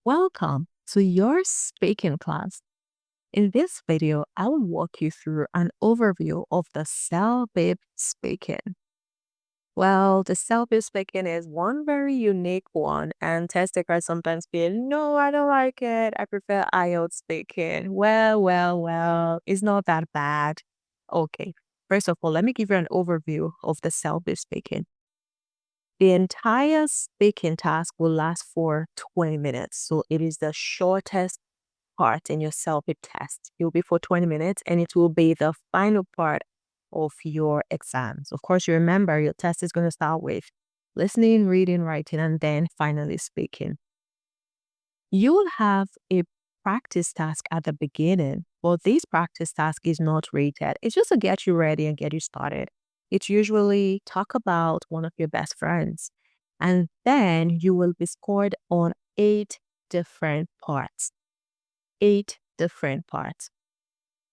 Welcome to your speaking class. In this video, I will walk you through an overview of the CELPIP speaking. Well, the CELPIP speaking is one very unique one, and test takers sometimes feel, no, I don't like it. I prefer IELTS speaking. Well, it's not that bad. Okay, first of all, let me give you an overview of the CELPIP speaking. The entire speaking task will last for 20 minutes. So it is the shortest part in your CELPIP test. It will be for 20 minutes and it will be the final part of your exams. Of course, you remember your test is going to start with listening, reading, writing, and then finally speaking. You will have a practice task at the beginning, but this practice task is not rated. It's just to get you ready and get you started. It's usually talk about one of your best friends, and then you will be scored on 8 different parts. 8 different parts.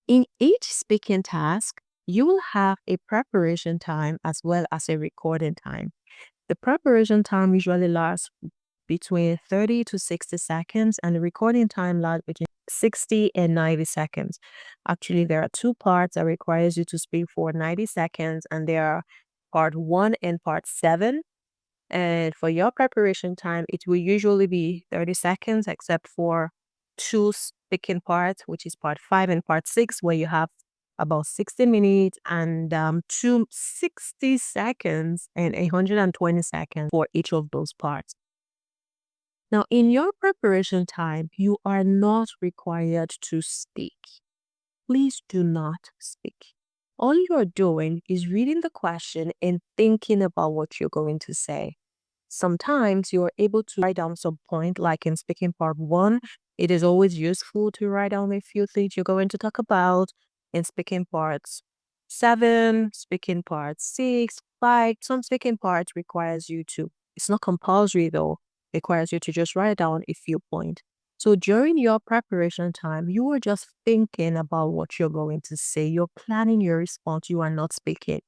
In each speaking task, you will have a preparation time as well as a recording time. The preparation time usually lasts between 30 to 60 seconds, and the recording time lasts between 60 and 90 seconds. Actually, there are 2 parts that requires you to speak for 90 seconds, and they are part 1 and part 7. And for your preparation time, it will usually be 30 seconds, except for 2 speaking parts, which is part 5 and part 6, where you have about 60 minutes and 260 seconds and 120 seconds for each of those parts. Now, in your preparation time, you are not required to speak. Please do not speak. All you are doing is reading the question and thinking about what you're going to say. Sometimes you're able to write down some point, like in speaking part 1. It is always useful to write down a few things you're going to talk about. In speaking parts 7, speaking part 6, 5, some speaking parts requires you to, it's not compulsory though, requires you to just write down a few points. So during your preparation time, you are just thinking about what you're going to say. You're planning your response. You are not speaking.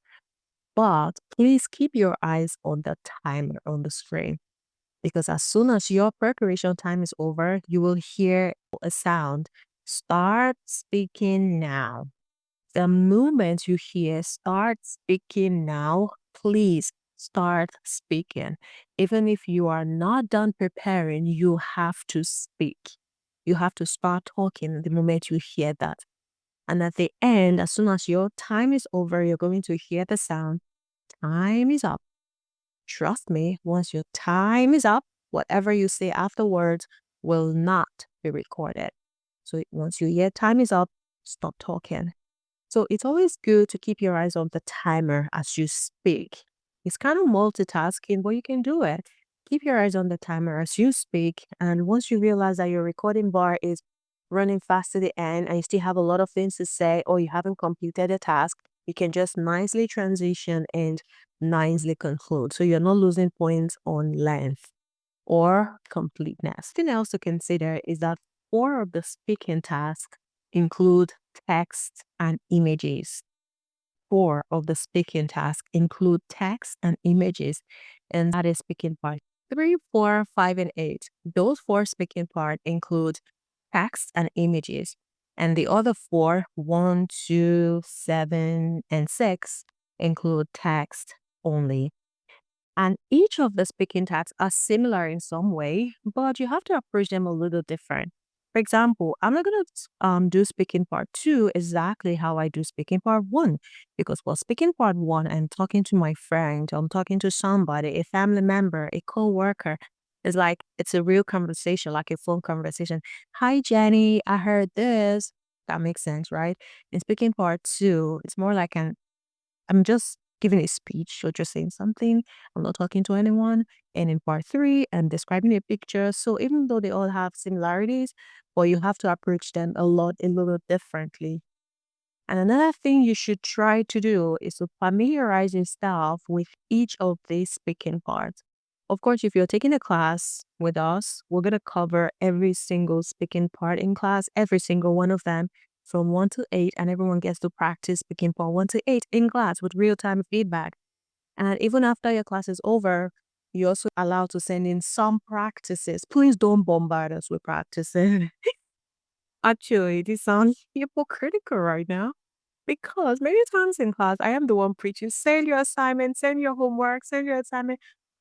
But please keep your eyes on the timer on the screen, because as soon as your preparation time is over, you will hear a sound. Start speaking now. The moment you hear start speaking now, please start speaking. Even if you are not done preparing, you have to speak. You have to start talking the moment you hear that. And at the end, as soon as your time is over, you're going to hear the sound. Time is up. Trust me, once your time is up, whatever you say afterwards will not be recorded. So once you hear time is up, stop talking. So it's always good to keep your eyes on the timer as you speak. It's kind of multitasking, but you can do it. Keep your eyes on the timer as you speak. And once you realize that your recording bar is running fast to the end and you still have a lot of things to say or you haven't completed a task, you can just nicely transition and nicely conclude. So you're not losing points on length or completeness. Something else to consider is that 4 of the speaking tasks include text and images. 4 of the speaking tasks include text and images, and that is speaking part 3, 4, 5, and 8. Those 4 speaking part include text and images, and the other 4, 1, 2, 7, and 6, include text only. And each of the speaking tasks are similar in some way, but you have to approach them a little different. For example, I'm not going to do speaking part 2 exactly how I do speaking part 1, because for speaking part 1, I'm talking to my friend, I'm talking to somebody, a family member, a co-worker. It's like it's a real conversation, like a phone conversation. Hi, Jenny, I heard this. That makes sense, right? In speaking part 2, it's more like I'm just giving a speech or just saying something. I'm not talking to anyone. And in part 3, I'm describing a picture. So even though they all have similarities, but you have to approach them a little differently. And another thing you should try to do is to familiarize yourself with each of these speaking parts. Of course, if you're taking a class with us, we're going to cover every single speaking part in class, every single one of them from 1 to 8, and everyone gets to practice speaking part 1 to 8 in class with real-time feedback. And even after your class is over, you're also allowed to send in some practices. Please don't bombard us with practices. Actually, this sounds hypocritical right now because many times in class, I am the one preaching, send your assignment, send your homework, send your assignment.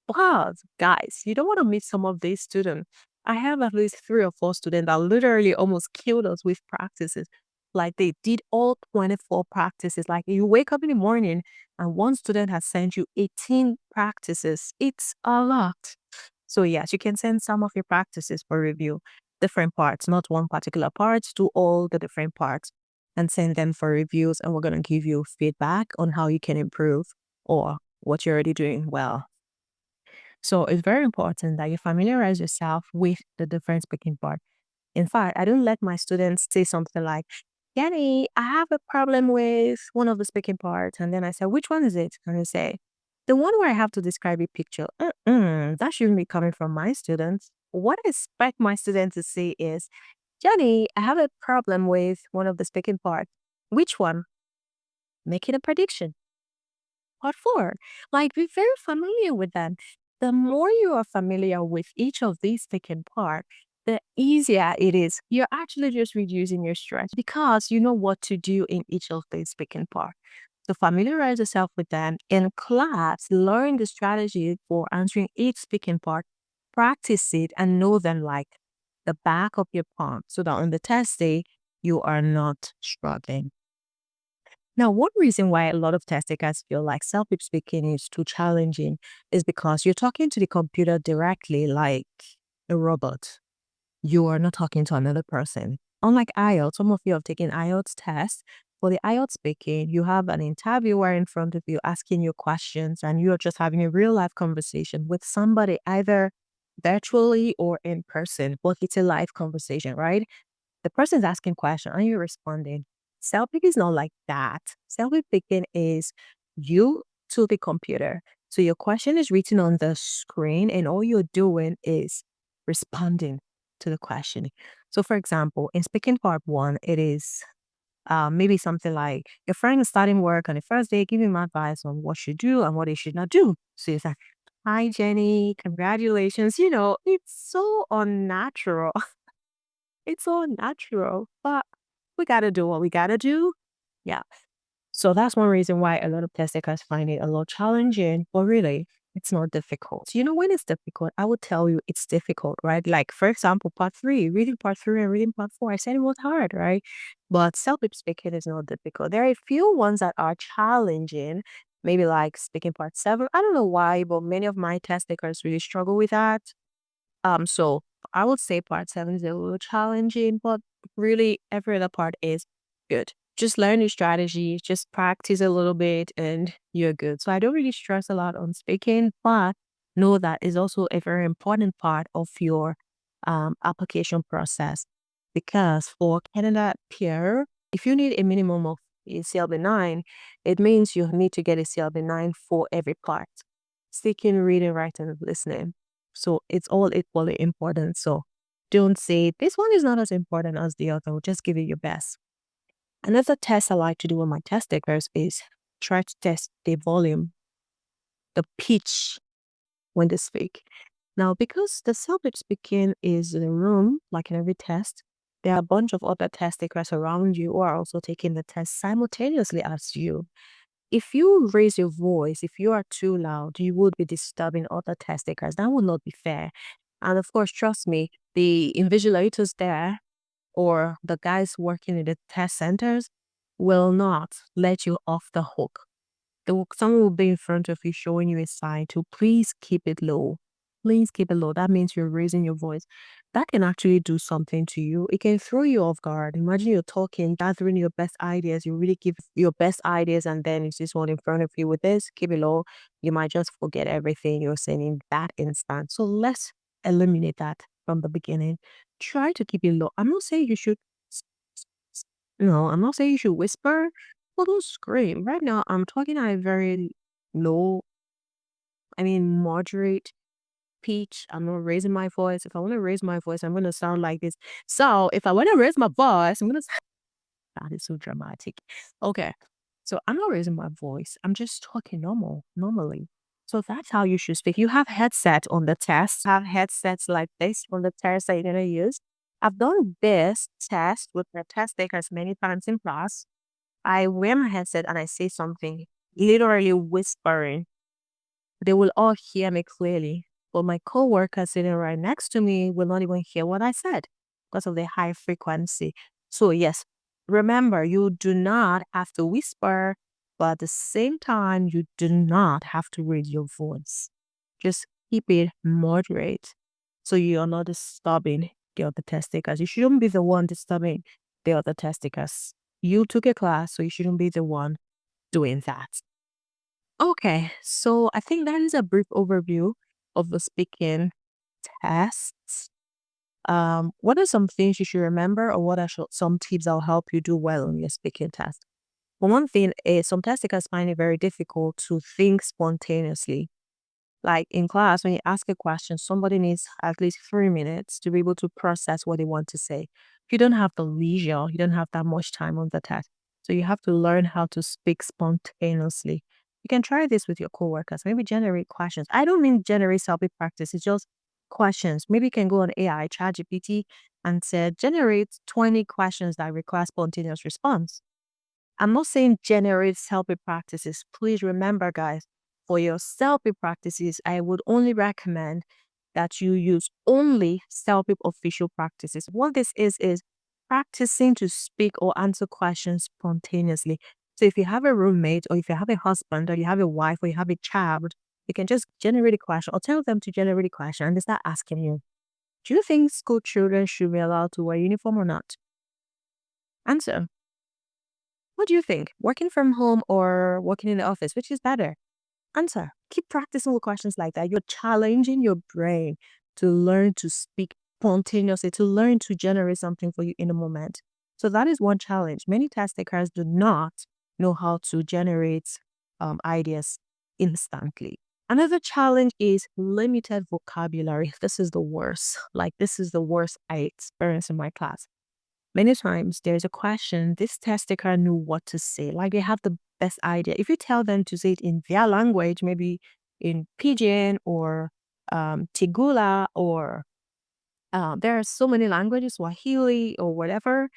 But guys, you don't want to meet some of these students. I have at least 3 or 4 students that literally almost killed us with practices. Like they did all 24 practices. Like you wake up in the morning and one student has sent you 18 practices. It's a lot. So yes, you can send some of your practices for review, different parts, not one particular part, do all the different parts and send them for reviews. And we're going to give you feedback on how you can improve or what you're already doing well. So it's very important that you familiarize yourself with the different speaking part. In fact, I don't let my students say something like, Yanni, I have a problem with one of the speaking parts. And then I say, which one is it? And they say, the one where I have to describe a picture. That shouldn't be coming from my students. What I expect my students to say is, Jenny, I have a problem with one of the speaking parts. Which one? Making a prediction. Part four. Like, be very familiar with them. The more you are familiar with each of these speaking parts, the easier it is. You're actually just reducing your stress because you know what to do in each of these speaking parts. So familiarize yourself with them in class, learn the strategy for answering each speaking part, practice it, and know them like the back of your palm so that on the test day, you are not struggling. Now, one reason why a lot of test takers feel like self-pip speaking is too challenging is because you're talking to the computer directly like a robot. You are not talking to another person. Unlike IELTS, some of you have taken IELTS tests. For the IELTS speaking, you have an interviewer in front of you asking you questions and you're just having a real life conversation with somebody either virtually or in person, but it's a live conversation, right? The person's asking question and you're responding. Self-picking is not like that. Self-picking is you to the computer. So your question is written on the screen and all you're doing is responding to the question. So for example, in speaking part one, it is maybe something like your friend is starting work on the first day, give him advice on what should do and what he should not do. So you say, hi Jenny, congratulations. You know, it's so unnatural. It's so natural, but we gotta do what we gotta do. Yeah. So that's one reason why a lot of test takers find it a lot challenging, but really, it's not difficult. You know, when it's difficult, I would tell you it's difficult, right? Like, for example, part three, reading part three and reading part four, I said it was hard, right? But self-pip speaking is not difficult. There are a few ones that are challenging, maybe like speaking part seven. I don't know why, but many of my test takers really struggle with that. So I would say part seven is a little challenging, but really every other part is good. Just learn your strategy, just practice a little bit, and you're good. So I don't really stress a lot on speaking, but know that is also a very important part of your application process. Because for Canada Peer, if you need a minimum of a CLB9, it means you need to get a CLB9 for every part. Speaking, reading, writing, listening. So it's all equally important. So don't say this one is not as important as the other. Just give it your best. Another test I like to do on my test takers is try to test the volume, the pitch when they speak. Now, because the self-pip speaking is in a room, like in every test, there are a bunch of other test takers around you who are also taking the test simultaneously as you. If you raise your voice, if you are too loud, you would be disturbing other test takers. That would not be fair. And of course, trust me, the invigilators there or the guys working in the test centers will not let you off the hook. Someone will be in front of you showing you a sign to please keep it low. Please keep it low. That means you're raising your voice. That can actually do something to you. It can throw you off guard. Imagine you're talking, gathering your best ideas. You really give your best ideas, and then it's this one in front of you with this. Keep it low. You might just forget everything you're saying in that instant. So let's eliminate that from the beginning. Try to keep it low. I'm not saying you should. No, I'm not saying you should whisper. Well, don't scream. Right now, I'm talking at a very low, moderate pitch. I'm not raising my voice. If I want to raise my voice, I'm going to sound like this. So if I want to raise my voice, I'm going to that is so dramatic. Okay. So I'm not raising my voice. I'm just talking normally. So that's how you should speak. You have headset on the test, have headsets like this on the test that you're going to use. I've done this test with the test takers many times in class. I wear my headset and I say something, literally whispering. They will all hear me clearly, but my coworker sitting right next to me will not even hear what I said because of the high frequency. So yes, remember, you do not have to whisper, but at the same time, you do not have to raise your voice. Just keep it moderate so you're not disturbing the other test takers. You shouldn't be the one disturbing the other test takers. You took a class, so you shouldn't be the one doing that. Okay, so I think that is a brief overview of the speaking tests. What are some things you should remember, or what are some tips that will help you do well on your speaking test? Well, one thing is some test takers find it very difficult to think spontaneously. Like in class, when you ask a question, somebody needs at least 3 minutes to be able to process what they want to say. You don't have the leisure, you don't have that much time on the test. So you have to learn how to speak spontaneously. You can try this with your coworkers. Maybe generate questions. I don't mean generate self practice, it's just questions. Maybe you can go on AI, ChatGPT, and say, generate 20 questions that require spontaneous response. I'm not saying generate self-help practices. Please remember, guys, for your self-help practices, I would only recommend that you use only self-help official practices. What this is practicing to speak or answer questions spontaneously. So if you have a roommate, or if you have a husband, or you have a wife, or you have a child, you can just generate a question or tell them to generate a question and they start asking you, do you think school children should be allowed to wear uniform or not? Answer. What do you think? Working from home or working in the office? Which is better? Answer. Keep practicing with questions like that. You're challenging your brain to learn to speak spontaneously, to learn to generate something for you in a moment. So that is one challenge. Many test takers do not know how to generate ideas instantly. Another challenge is limited vocabulary. This is the worst. Like, this is the worst I experienced in my class. Many times there's a question, this test taker knew what to say. Like, they have the best idea. If you tell them to say it in their language, maybe in Pidgin or Tigula, or there are so many languages, Swahili or whatever.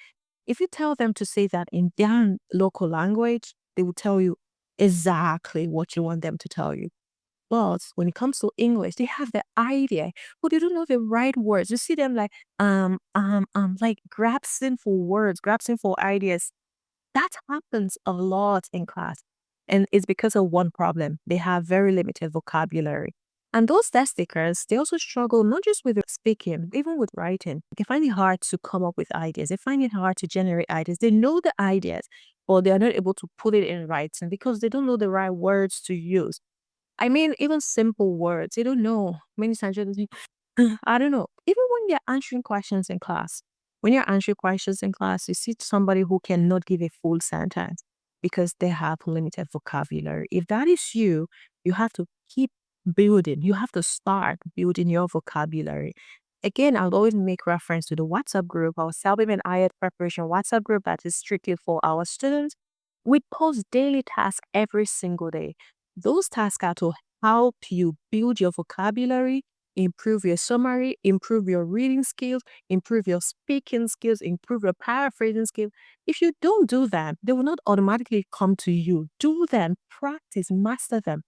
If you tell them to say that in their local language, they will tell you exactly what you want them to tell you. But when it comes to English, they have the idea, but they don't know the right words. You see them like grasping for words, grasping for ideas. That happens a lot in class. And it's because of one problem. They have very limited vocabulary. And those test takers, they also struggle not just with speaking, even with writing. They find it hard to come up with ideas. They find it hard to generate ideas. They know the ideas, but they are not able to put it in writing because they don't know the right words to use. I mean, even simple words, they don't know. Many times they think, I don't know. Even when they're answering questions in class, when you're answering questions in class, you see somebody who cannot give a full sentence because they have limited vocabulary. If that is you, you have to keep building. You have to start building your vocabulary. Again, I'll always make reference to the WhatsApp group, our CELPIP and IELTS preparation WhatsApp group that is strictly for our students. We post daily tasks every single day. Those tasks are to help you build your vocabulary, improve your summary, improve your reading skills, improve your speaking skills, improve your paraphrasing skills. If you don't do them, they will not automatically come to you. Do them, practice, master them.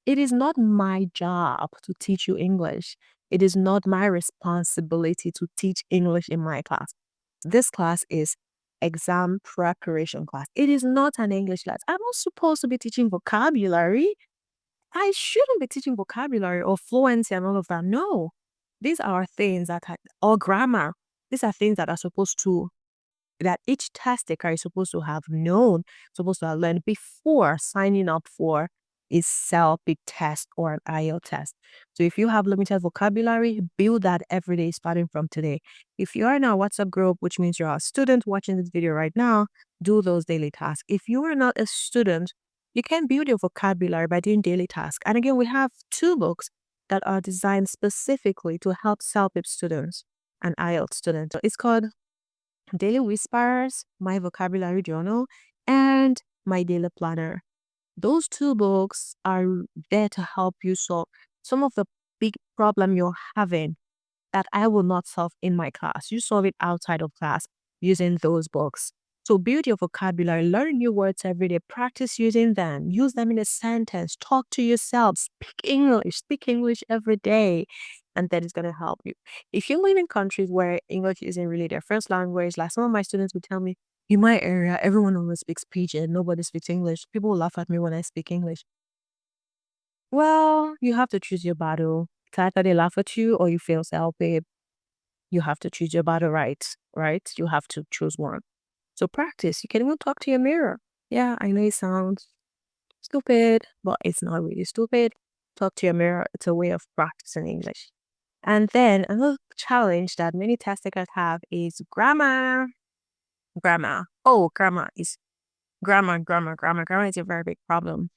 It is not my job to teach you English. It is not my responsibility to teach English in my class. This class is exam preparation class. It is not an English class. I'm not supposed to be teaching vocabulary. I shouldn't be teaching vocabulary or fluency and all of that. No. These are things that are, or grammar. These are things that are supposed to, that each test taker is supposed to have known, supposed to have learned before signing up for a CELPIP test or an IELTS test. So if you have limited vocabulary, build that every day starting from today. If you are in our WhatsApp group, which means you're a student watching this video right now, do those daily tasks. If you are not a student, you can build your vocabulary by doing daily tasks. And again, we have 2 books that are designed specifically to help CELPIP students and IELTS students. So it's called Daily Whispers, My Vocabulary Journal, and My Daily Planner. Those two books are there to help you solve some of the big problem you're having that I will not solve in my class. You solve it outside of class using those books. So build your vocabulary, learn new words every day, practice using them, use them in a sentence, talk to yourself, speak English every day, and that is going to help you. If you live in countries where English isn't really their first language, like some of my students would tell me, in my area, everyone always speaks Pidgin, nobody speaks English. People will laugh at me when I speak English. Well, you have to choose your battle. It's either they laugh at you or you fail CELPIP. You have to choose your battle right? You have to choose one. So practice. You can even talk to your mirror. Yeah, I know it sounds stupid, but it's not really stupid. Talk to your mirror. It's a way of practicing English. And then another challenge that many test takers have is grammar. Grammar. Oh, grammar is a very big problem.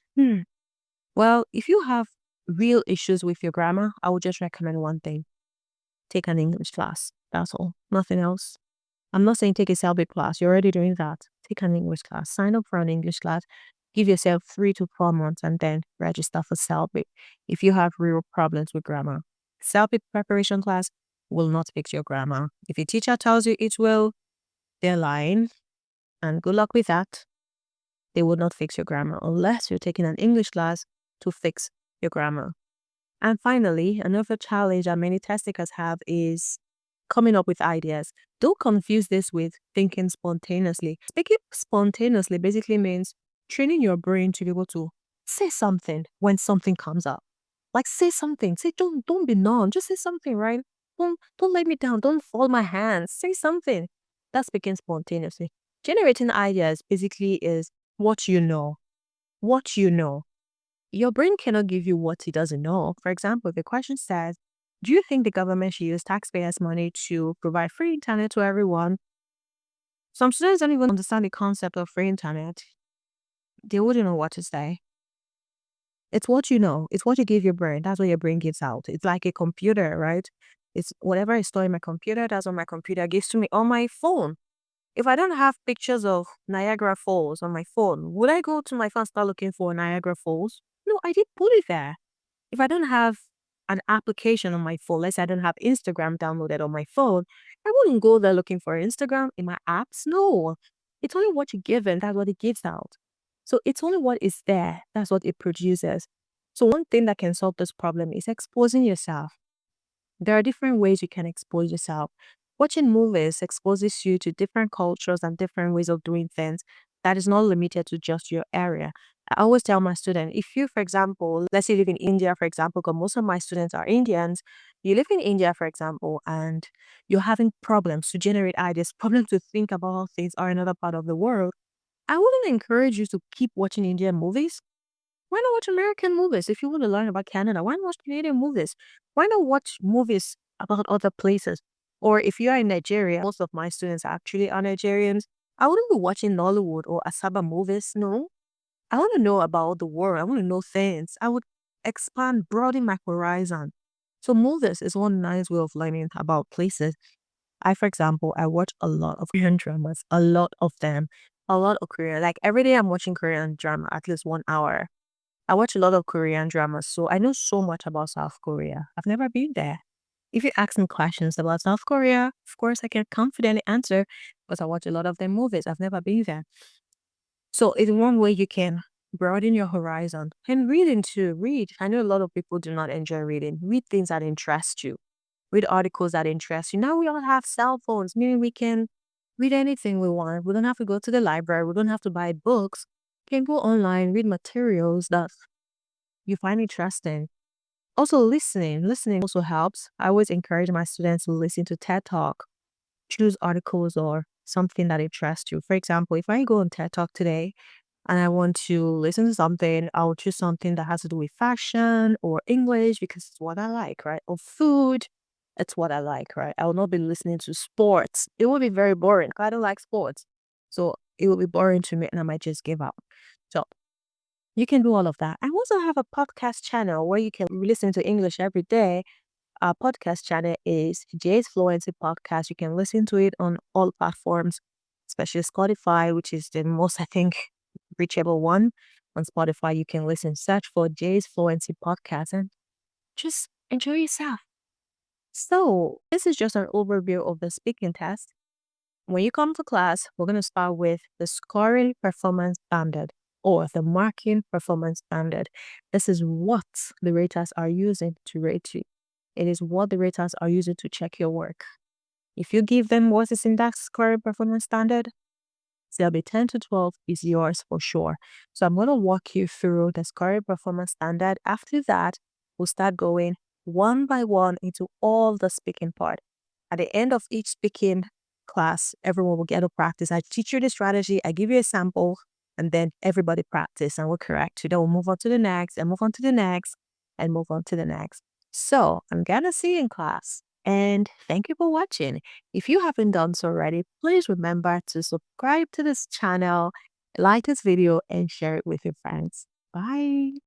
Well, if you have real issues with your grammar, I would just recommend one thing. Take an English class. That's all. Nothing else. I'm not saying take a CELPIP class. You're already doing that. Take an English class. Sign up for an English class. Give yourself 3 to 4 months and then register for CELPIP if you have real problems with grammar. CELPIP preparation class will not fix your grammar. If your teacher tells you it will, they're lying. And good luck with that. They will not fix your grammar unless you're taking an English class to fix your grammar. And finally, another challenge that many test takers have is coming up with ideas. Don't confuse this with thinking spontaneously. Speaking spontaneously basically means training your brain to be able to say something when something comes up. Like say something. Say don't be numb. Just say something, right? Don't let me down. Don't fold my hands. Say something. That's speaking spontaneously. Generating ideas basically is what you know. What you know. Your brain cannot give you what it doesn't know. For example, if the question says, do you think the government should use taxpayers' money to provide free internet to everyone? Some students don't even understand the concept of free internet. They wouldn't know what to say. It's what you know. It's what you give your brain. That's what your brain gives out. It's like a computer, right? It's whatever I store in my computer, that's what my computer gives to me on my phone. If I don't have pictures of Niagara Falls on my phone, would I go to my phone and start looking for Niagara Falls? No, I didn't put it there. If I don't have an application on my phone, let's say I don't have Instagram downloaded on my phone, I wouldn't go there looking for Instagram in my apps. No, it's only what you're given, that's what it gives out. So it's only what is there, that's what it produces. So one thing that can solve this problem is exposing yourself. There are different ways you can expose yourself. Watching movies exposes you to different cultures and different ways of doing things that is not limited to just your area. I always tell my students, if you, for example, let's say you live in India, for example, because most of my students are Indians, you live in India, for example, and you're having problems to generate ideas, problems to think about how things are in another part of the world, I wouldn't encourage you to keep watching Indian movies. Why not watch American movies? If you want to learn about Canada, why not watch Canadian movies? Why not watch movies about other places? Or if you are in Nigeria, most of my students actually are Nigerians. I wouldn't be watching Nollywood or Asaba movies. No. I want to know about the world. I want to know things. I would expand, broaden my horizon. So movies is one nice way of learning about places. For example, I watch a lot of Korean dramas, a lot of them, a lot of Korean. Like every day I'm watching Korean drama, at least 1 hour. I watch a lot of Korean dramas, so I know so much about South Korea. I've never been there. If you ask me questions about South Korea, of course I can confidently answer because I watch a lot of their movies. I've never been there. So it's one way you can broaden your horizon. And reading too. Read. I know a lot of people do not enjoy reading. Read things that interest you. Read articles that interest you. Now we all have cell phones, meaning we can read anything we want. We don't have to go to the library. We don't have to buy books. We can go online, read materials that you find interesting. Also, listening. Listening also helps. I always encourage my students to listen to TED Talk. Choose articles or something that interests you. For example, if I go on TED Talk today and I want to listen to something, I'll choose something that has to do with fashion or English because it's what I like, right? Or food, it's what I like, right? I will not be listening to sports. It will be very boring. I don't like sports. So it will be boring to me and I might just give up. So you can do all of that. I also have a podcast channel where you can listen to English every day. Our podcast channel is Jay's Fluency Podcast. You can listen to it on all platforms, especially Spotify, which is the most, I think, reachable one. On Spotify, you can listen, search for Jay's Fluency Podcast, and just enjoy yourself. So, this is just an overview of the speaking test. When you come to class, we're going to start with the scoring performance standard or the marking performance standard. This is what the raters are using to rate you. It is what the raters are using to check your work. If you give them what is in that scoring performance standard, they'll be 10 to 12 is yours for sure. So I'm going to walk you through the scoring performance standard. After that, we'll start going one by one into all the speaking part. At the end of each speaking class, everyone will get to practice. I teach you the strategy, I give you a sample, and then everybody practice and we'll correct you. Then we'll move on to the next and move on to the next and move on to the next. So I'm gonna see you in class. And thank you for watching. If you haven't done so already, please remember to subscribe to this channel, like this video, and share it with your friends. Bye.